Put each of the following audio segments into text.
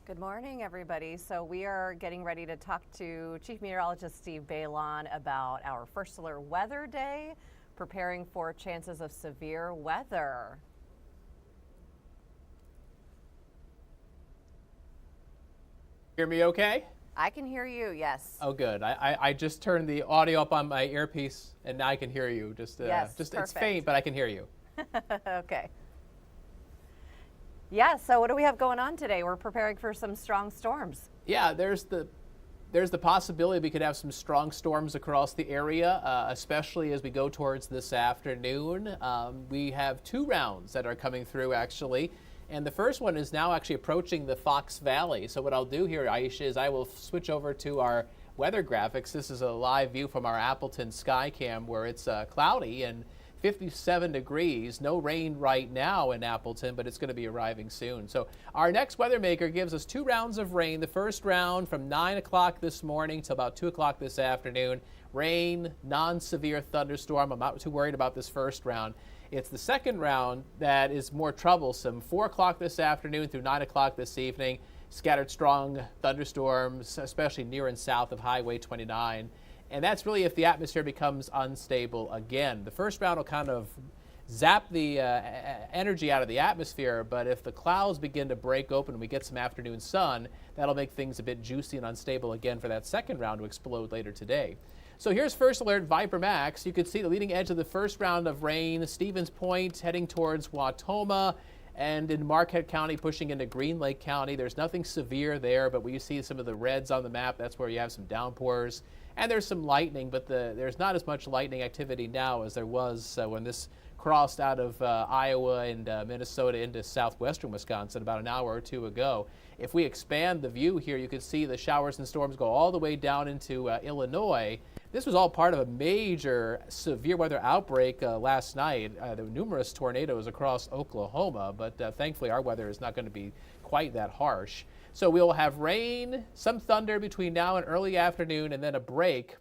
Good morning, everybody. So we are getting ready to talk to Chief Meteorologist Steve Balon about our first alert weather day, preparing for chances of severe weather. Hear me okay? I can hear you, yes. Oh, good. I just turned the audio up on my earpiece, and now I can hear you. Yes, it's perfect. faint, but I can hear you. Okay. Yeah, so what do we have going on today? We're preparing for some strong storms. Yeah, there's the possibility we could have some strong storms across the area, especially as we go towards this afternoon. We have two rounds that are coming through, actually. And the first one is now actually approaching the Fox Valley. So what I'll do here, Aisha, is I will switch over to our weather graphics. This is a live view from our Appleton Skycam where it's cloudy and 57 degrees. No rain right now in Appleton, but it's going to be arriving soon. So our next weather maker gives us two rounds of rain. The first round from 9 o'clock this morning till about 2 o'clock this afternoon. Rain, non-severe thunderstorm. I'm not too worried about this first round. It's the second round that is more troublesome. 4 o'clock this afternoon through 9 o'clock this evening. Scattered strong thunderstorms, especially near and south of Highway 29. And that's really if the atmosphere becomes unstable again. The first round will kind of zap the energy out of the atmosphere, but if the clouds begin to break open and we get some afternoon sun, that'll make things a bit juicy and unstable again for that second round to explode later today. So here's first alert Viper Max. You can see the leading edge of the first round of rain, Stevens Point heading towards Wautoma, and in Marquette County pushing into Green Lake County. There's nothing severe there, but when you see some of the reds on the map, that's where you have some downpours. And there's some lightning, but there's not as much lightning activity now as there was when this crossed out of Iowa and Minnesota into southwestern Wisconsin about an hour or two ago. If we expand the view here, you can see the showers and storms go all the way down into Illinois. This was all part of a major severe weather outbreak last night. There were numerous tornadoes across Oklahoma, but thankfully our weather is not going to be quite that harsh. So we'll have rain, some thunder between now and early afternoon, and then a break.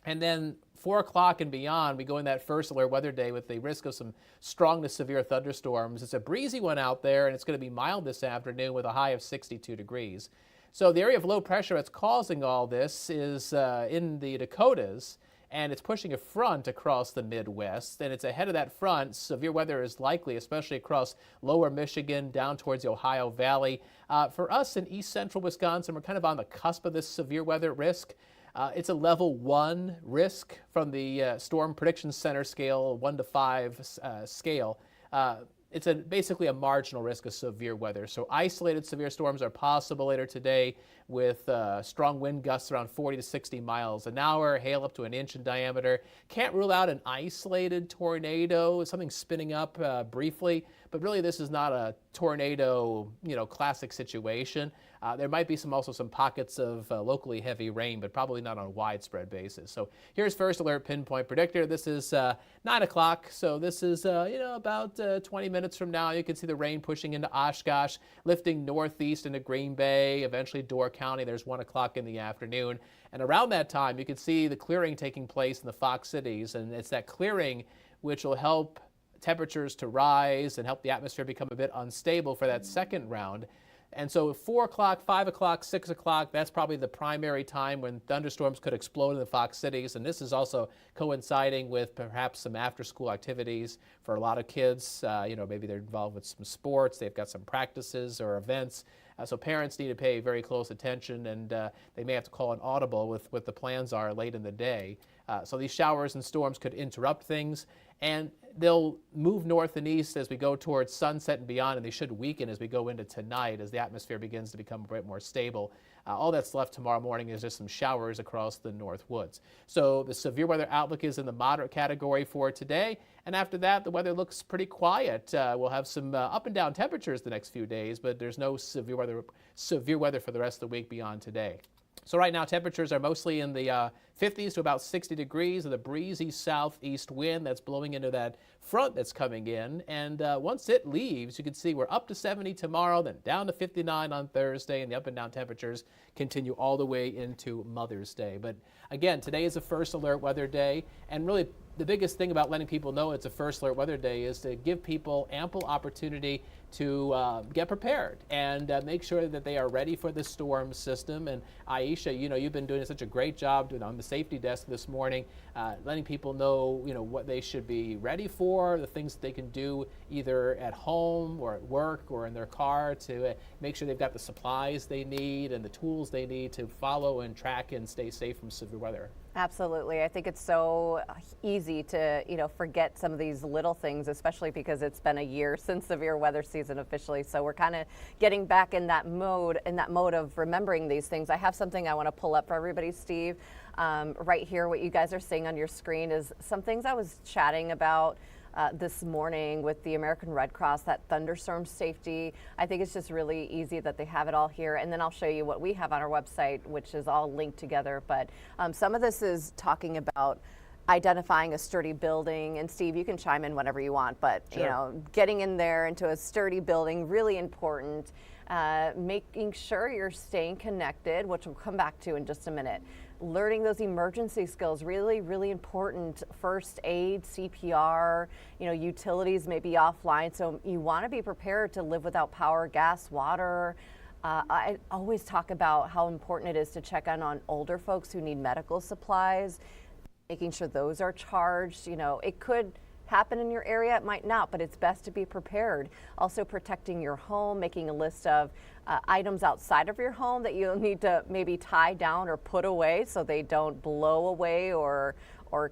And then 4 o'clock and beyond, we go in that first alert weather day with the risk of some strong to severe thunderstorms. It's a breezy one out there, and it's going to be mild this afternoon with a high of 62 degrees. So the area of low pressure that's causing all this is in the Dakotas, and it's pushing a front across the Midwest, and it's ahead of that front. Severe weather is likely, especially across lower Michigan, down towards the Ohio Valley. For us in east central Wisconsin, we're kind of on the cusp of this severe weather risk. It's a level 1 risk from the Storm Prediction Center scale, 1 to 5 scale. It's basically a marginal risk of severe weather. So isolated severe storms are possible later today with strong wind gusts around 40 to 60 miles an hour, hail up to an inch in diameter. Can't rule out an isolated tornado, something spinning up briefly, but really this is not a tornado, classic situation. There might be also some pockets of locally heavy rain, but probably not on a widespread basis. So here's first alert pinpoint predictor. This is 9 o'clock, so this is about 20 minutes from now. You can see the rain pushing into Oshkosh, lifting northeast into Green Bay, eventually Door County. There's 1 o'clock in the afternoon. And around that time, you can see the clearing taking place in the Fox cities, and it's that clearing which will help temperatures to rise and help the atmosphere become a bit unstable for that second round. And so 4 o'clock, 5 o'clock, 6 o'clock, that's probably the primary time when thunderstorms could explode in the Fox cities. And this is also coinciding with perhaps some after-school activities for a lot of kids. Maybe they're involved with some sports, they've got some practices or events. So parents need to pay very close attention, and they may have to call an audible with what the plans are late in the day. So these showers and storms could interrupt things, and they'll move north and east as we go towards sunset and beyond, and they should weaken as we go into tonight as the atmosphere begins to become a bit more stable. All that's left tomorrow morning is just some showers across the north woods. So the severe weather outlook is in the moderate category for today, and after that the weather looks pretty quiet. We'll have some up and down temperatures the next few days, but there's no severe weather for the rest of the week beyond today. So right now temperatures are mostly in the 50s to about 60 degrees with a breezy southeast wind that's blowing into that front that's coming in. And once it leaves, you can see we're up to 70 tomorrow, then down to 59 on Thursday, and the up and down temperatures continue all the way into Mother's Day. But again, today is a first alert weather day, and really the biggest thing about letting people know it's a first alert weather day is to give people ample opportunity to get prepared and make sure that they are ready for the storm system. And Aisha, you've been doing such a great job on the safety desk this morning, letting people know, what they should be ready for, the things that they can do either at home or at work or in their car to make sure they've got the supplies they need and the tools they need to follow and track and stay safe from severe weather. Absolutely. I think it's so easy to, forget some of these little things, especially because it's been a year since severe weather season officially. So we're kind of getting back in that mode of remembering these things. I have something I want to pull up for everybody, Steve. Right here, what you guys are seeing on your screen is some things I was chatting about this morning with the American Red Cross, that thunderstorm safety. I think it's just really easy that they have it all here. And then I'll show you what we have on our website, which is all linked together. But some of this is talking about identifying a sturdy building. And Steve, you can chime in whenever you want, but Sure. getting in there into a sturdy building, really important. Making sure you're staying connected, which we'll come back to in just a minute. Learning those emergency skills, really, really important. First aid, CPR, utilities may be offline, so you want to be prepared to live without power, gas, water. I always talk about how important it is to check on older folks who need medical supplies, making sure those are charged. It could happen in your area, it might not, but it's best to be prepared. Also protecting your home, making a list of items outside of your home that you'll need to maybe tie down or put away so they don't blow away or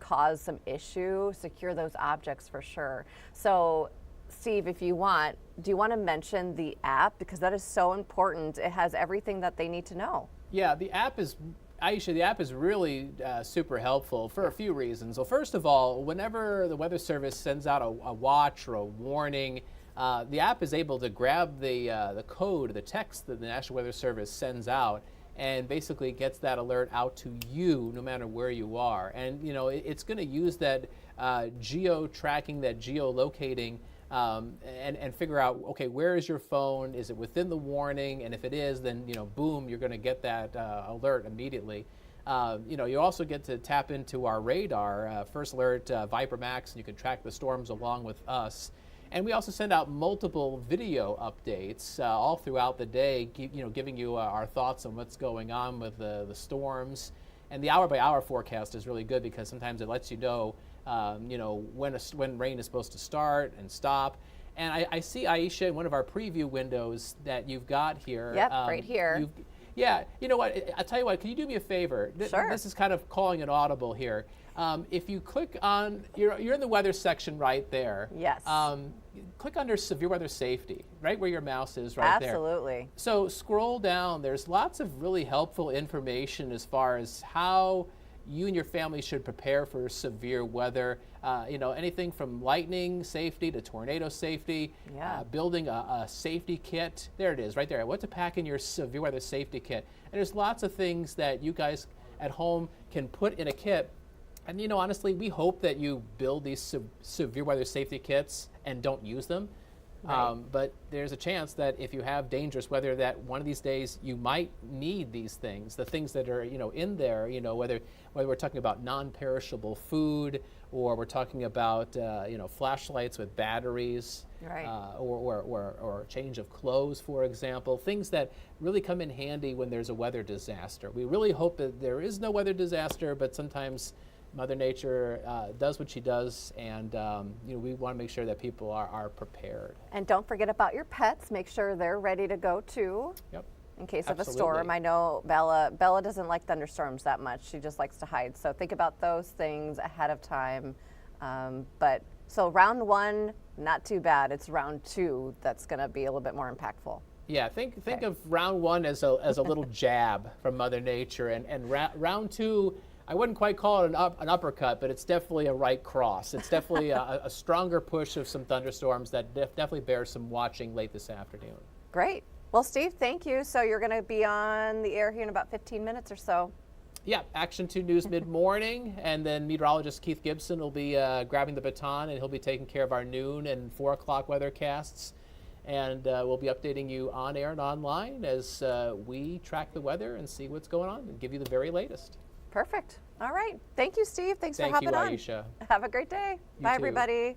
cause some issue. Secure those objects for sure. So Steve, if you want, do you want to mention the app? Because that is so important. It has everything that they need to know. Yeah, Aisha, the app is really super helpful for a few reasons. Well, first of all, whenever the Weather Service sends out a watch or a warning, the app is able to grab the code, the text that the National Weather Service sends out, and basically gets that alert out to you no matter where you are. And it's going to use that geo-tracking, that geo-locating, and figure out, okay, where is your phone? Is it within the warning? And if it is, then boom, you're going to get that alert immediately. You also get to tap into our radar, First Alert Viper Max, and you can track the storms along with us. And we also send out multiple video updates all throughout the day, giving you our thoughts on what's going on with the storms. And the hour-by-hour forecast is really good because sometimes it lets you know, when rain is supposed to start and stop. And I see, Aisha, in one of our preview windows that you've got here. Yep, right here. Yeah, you know what? I'll tell you what. Can you do me a favor? Sure. This is kind of calling it audible here. If you click on, you're in the weather section right there. Yes. Click under severe weather safety, right where your mouse is right there. Absolutely. So scroll down. There's lots of really helpful information as far as how you and your family should prepare for severe weather. Anything from lightning safety to tornado safety, building a safety kit. There it is, right there. What to pack in your severe weather safety kit. And there's lots of things that you guys at home can put in a kit. And honestly, we hope that you build these severe weather safety kits and don't use them. Right. But there's a chance that if you have dangerous weather, that one of these days you might need these things. The things that are in there, whether we're talking about non-perishable food or we're talking about flashlights with batteries, Right. or change of clothes, for example, things that really come in handy when there's a weather disaster. We really hope that there is no weather disaster, but sometimes Mother Nature does what she does, and we want to make sure that people are prepared. And don't forget about your pets. Make sure they're ready to go too. Yep. In case of a Absolutely. storm. I know Bella doesn't like thunderstorms that much. She just likes to hide. So think about those things ahead of time. So round one, not too bad. It's round two that's going to be a little bit more impactful. Yeah, think of round one as a little jab from Mother Nature, and round two, I wouldn't quite call it an uppercut, but it's definitely a right cross. It's definitely a stronger push of some thunderstorms that definitely bears some watching late this afternoon. Great. Well, Steve, thank you. So you're going to be on the air here in about 15 minutes or so. Yeah, Action 2 News mid-morning, and then meteorologist Keith Gibson will be grabbing the baton, and he'll be taking care of our noon and 4 o'clock weathercasts. And we'll be updating you on air and online as we track the weather and see what's going on and give you the very latest. Perfect. All right. Thank you, Steve. Thanks for hopping on. Thank you, Aisha. Have a great day. You Bye, too. everybody.